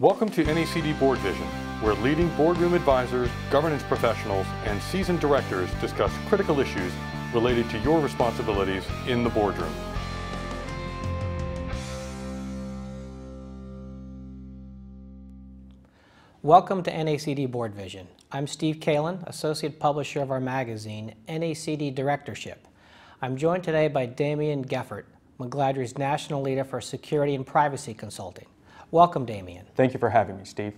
Welcome to NACD BoardVision, where leading boardroom advisors, governance professionals, and seasoned directors discuss critical issues related to your responsibilities in the boardroom. Welcome to NACD BoardVision. I'm Steve Kalan, Associate Publisher of our magazine, NACD Directorship. I'm joined today by Daimon Geopfert, McGladrey's National Leader for Security and Privacy Consulting. Welcome, Daimon. Thank you for having me, Steve.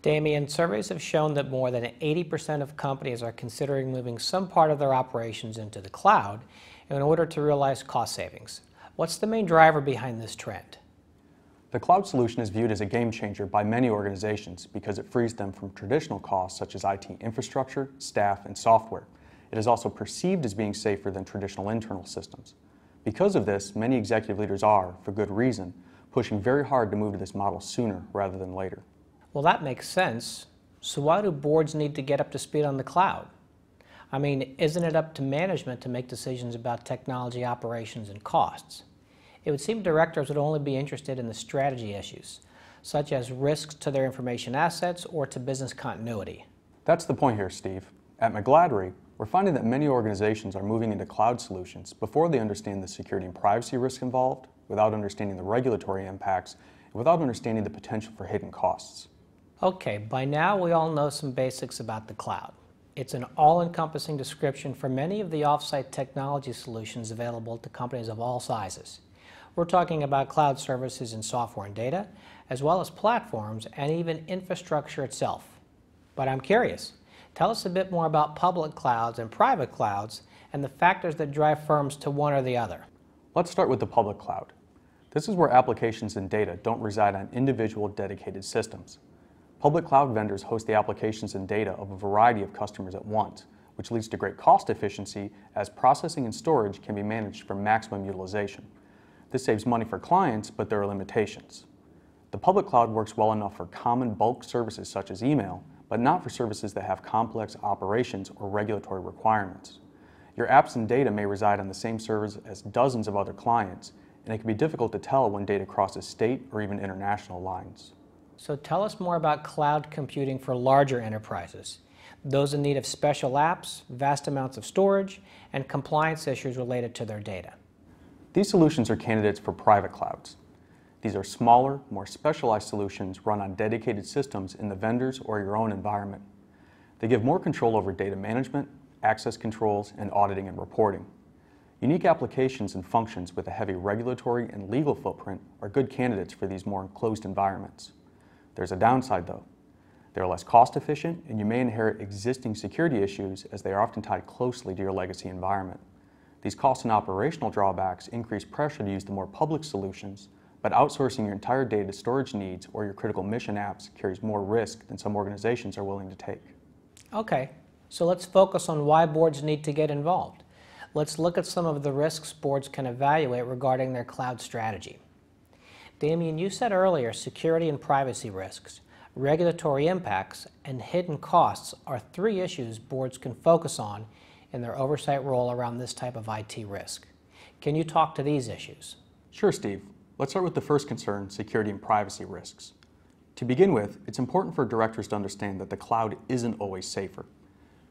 Daimon, surveys have shown that more than 80% of companies are considering moving some part of their operations into the cloud in order to realize cost savings. What's the main driver behind this trend? The cloud solution is viewed as a game changer by many organizations because it frees them from traditional costs such as IT infrastructure, staff, and software. It is also perceived as being safer than traditional internal systems. Because of this, many executive leaders are, for good reason, pushing very hard to move to this model sooner rather than later. Well, that makes sense. So why do boards need to get up to speed on the cloud? I mean, isn't it up to management to make decisions about technology operations and costs? It would seem directors would only be interested in the strategy issues, such as risks to their information assets or to business continuity. That's the point here, Steve. At McGladrey, we're finding that many organizations are moving into cloud solutions before they understand the security and privacy risk involved, without understanding the regulatory impacts, and without understanding the potential for hidden costs. Okay, by now we all know some basics about the cloud. It's an all-encompassing description for many of the off-site technology solutions available to companies of all sizes. We're talking about cloud services in software and data, as well as platforms and even infrastructure itself. But I'm curious, tell us a bit more about public clouds and private clouds and the factors that drive firms to one or the other. Let's start with the public cloud. This is where applications and data don't reside on individual dedicated systems. Public cloud vendors host the applications and data of a variety of customers at once, which leads to great cost efficiency as processing and storage can be managed for maximum utilization. This saves money for clients, but there are limitations. The public cloud works well enough for common bulk services such as email, but not for services that have complex operations or regulatory requirements. Your apps and data may reside on the same servers as dozens of other clients, and it can be difficult to tell when data crosses state or even international lines. So tell us more about cloud computing for larger enterprises, those in need of special apps, vast amounts of storage, and compliance issues related to their data. These solutions are candidates for private clouds. These are smaller, more specialized solutions run on dedicated systems in the vendor's or your own environment. They give more control over data management, access controls, and auditing and reporting. Unique applications and functions with a heavy regulatory and legal footprint are good candidates for these more enclosed environments. There's a downside though. They're less cost efficient and you may inherit existing security issues as they are often tied closely to your legacy environment. These cost and operational drawbacks increase pressure to use the more public solutions, but outsourcing your entire data storage needs or your critical mission apps carries more risk than some organizations are willing to take. Okay, so let's focus on why boards need to get involved. Let's look at some of the risks boards can evaluate regarding their cloud strategy. Daimon, you said earlier security and privacy risks, regulatory impacts, and hidden costs are three issues boards can focus on in their oversight role around this type of IT risk. Can you talk to these issues? Sure, Steve. Let's start with the first concern, security and privacy risks. To begin with, it's important for directors to understand that the cloud isn't always safer.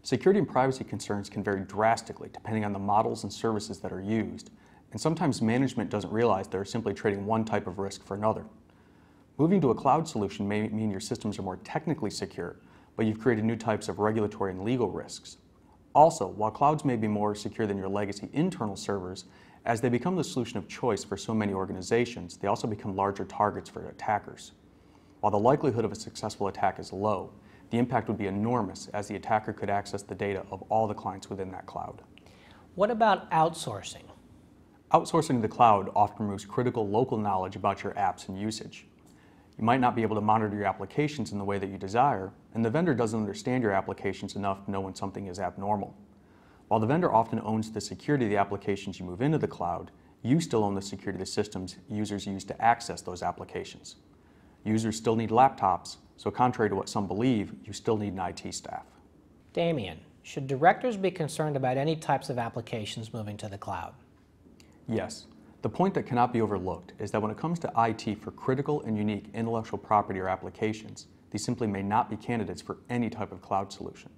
Security and privacy concerns can vary drastically depending on the models and services that are used, and sometimes management doesn't realize they're simply trading one type of risk for another. Moving to a cloud solution may mean your systems are more technically secure, but you've created new types of regulatory and legal risks. Also, while clouds may be more secure than your legacy internal servers, as they become the solution of choice for so many organizations, they also become larger targets for attackers. While the likelihood of a successful attack is low, the impact would be enormous as the attacker could access the data of all the clients within that cloud. What about outsourcing? Outsourcing to the cloud often removes critical local knowledge about your apps and usage. You might not be able to monitor your applications in the way that you desire, and the vendor doesn't understand your applications enough to know when something is abnormal. While the vendor often owns the security of the applications you move into the cloud, you still own the security of the systems users use to access those applications. Users still need laptops, so contrary to what some believe, you still need an IT staff. Daimon, should directors be concerned about any types of applications moving to the cloud? Yes. The point that cannot be overlooked is that when it comes to IT for critical and unique intellectual property or applications, these simply may not be candidates for any type of cloud solution.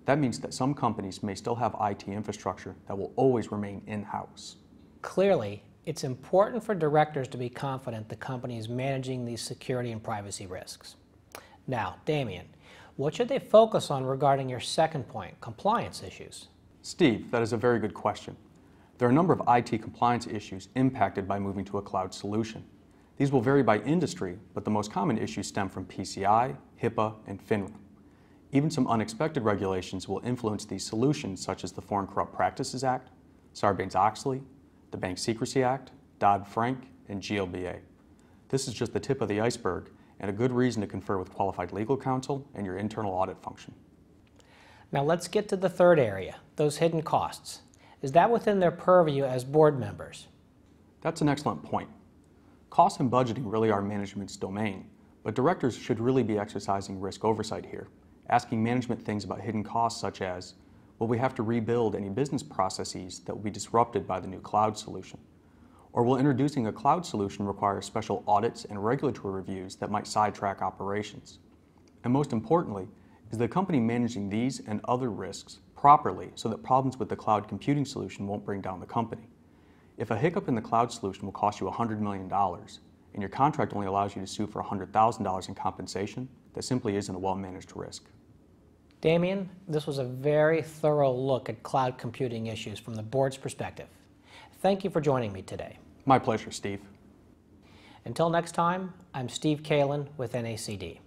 That means that some companies may still have IT infrastructure that will always remain in-house. Clearly, it's important for directors to be confident the company is managing these security and privacy risks. Now, Daimon, what should they focus on regarding your second point, compliance issues? Steve, that is a very good question. There are a number of IT compliance issues impacted by moving to a cloud solution. These will vary by industry, but the most common issues stem from PCI, HIPAA, and FINRA. Even some unexpected regulations will influence these solutions, such as the Foreign Corrupt Practices Act, Sarbanes-Oxley, the Bank Secrecy Act, Dodd-Frank, and GLBA. This is just the tip of the iceberg and a good reason to confer with qualified legal counsel and your internal audit function. Now let's get to the third area, those hidden costs. Is that within their purview as board members? That's an excellent point. Costs and budgeting really are management's domain, but directors should really be exercising risk oversight here, asking management things about hidden costs such as, will we have to rebuild any business processes that will be disrupted by the new cloud solution? Or will introducing a cloud solution require special audits and regulatory reviews that might sidetrack operations? And most importantly, is the company managing these and other risks properly so that problems with the cloud computing solution won't bring down the company? If a hiccup in the cloud solution will cost you $100 million and your contract only allows you to sue for $100,000 in compensation, that simply isn't a well-managed risk. Daimon, this was a very thorough look at cloud computing issues from the board's perspective. Thank you for joining me today. My pleasure, Steve. Until next time, I'm Steve Kalan with NACD.